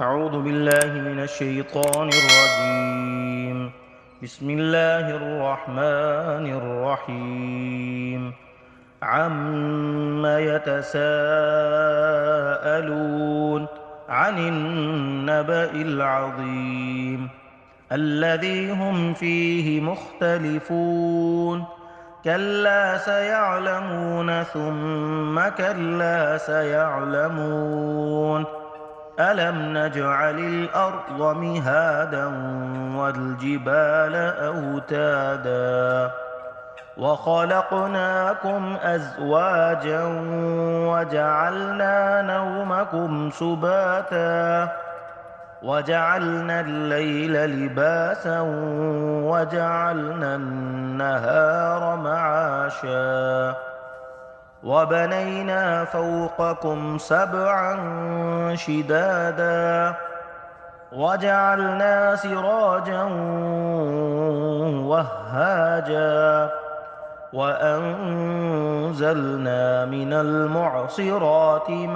أعوذ بالله من الشيطان الرجيم. بسم الله الرحمن الرحيم. عم يتساءلون عن النبأ العظيم الذي هم فيه مختلفون. كلا سيعلمون ثم كلا سيعلمون. ألم نجعل الأرض مهادا والجبال أوتادا وخلقناكم أزواجا وجعلنا نومكم سباتا وجعلنا الليل لباسا وجعلنا النهار معاشا وبنينا فوقكم سبعا شدادا وجعلنا سراجا وهاجا وأنزلنا من المعصرات ماء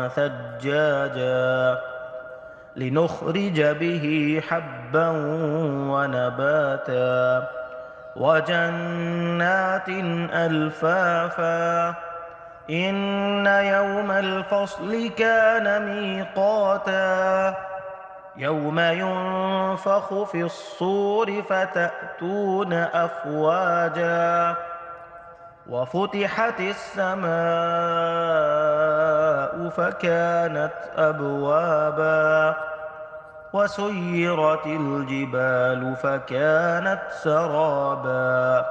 ثجاجا لنخرج به حبا ونباتا وجنات ألفافا. إن يوم الفصل كان ميقاتا يوم ينفخ في الصور فتأتون أفواجا وفتحت السماء فكانت أبوابا وسيرت الجبال فكانت سرابا.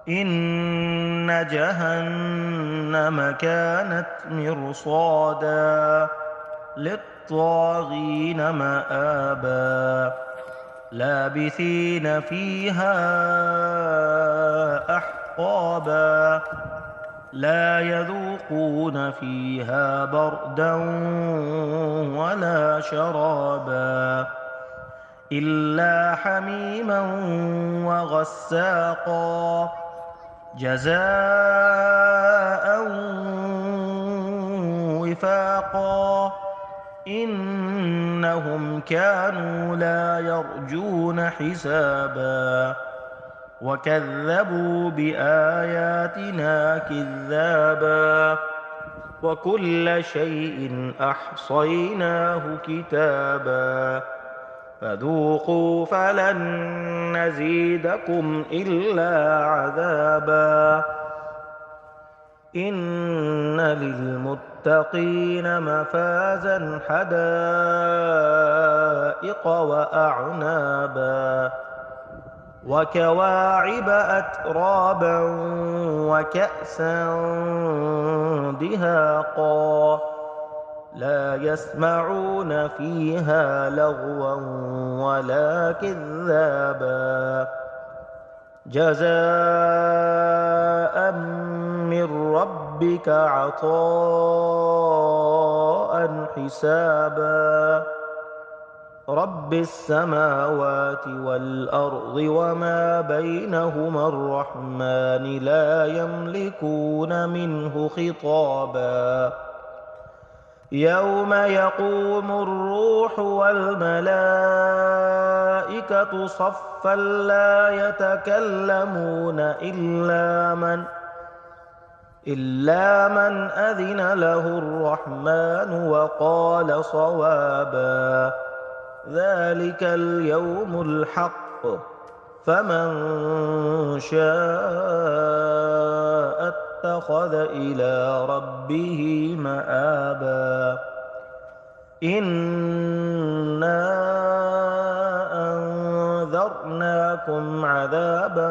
إن جهنم كانت مرصادا للطاغين مآبا لابثين فيها أحقابا لا يذوقون فيها بردا ولا شرابا إلا حميما وغساقا جزاء وفاقا. إنهم كانوا لا يرجون حسابا وكذبوا بآياتنا كذابا وكل شيء أحصيناه كتابا فذوقوا فلن نزيدكم إلا عذابا. إن للمتقين مفازا حدائق وأعنابا وكواعب أترابا وكأسا دهاقا لا يسمعون فيها لغوا ولا كذابا جزاء من ربك عطاء حسابا. رب السماوات والأرض وما بينهما الرحمن لا يملكون منه خطابا. يوم يقوم الروح والملائكة صفا لا يتكلمون إلا من أذن له الرحمن وقال صوابا. ذلك اليوم الحق فمن شاء اتخذ إلى ربه مآبا. إنا أنذرناكم عذابا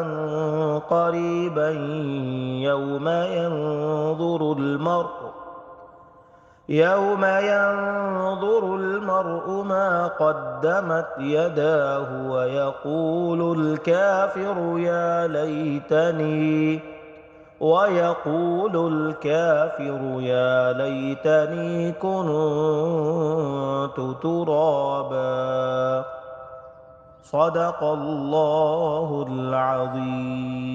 قريبا يوم ينظر المرء ما قدمت يداه ويقول الكافر يا ليتني كنت ترابا. صدق الله العظيم.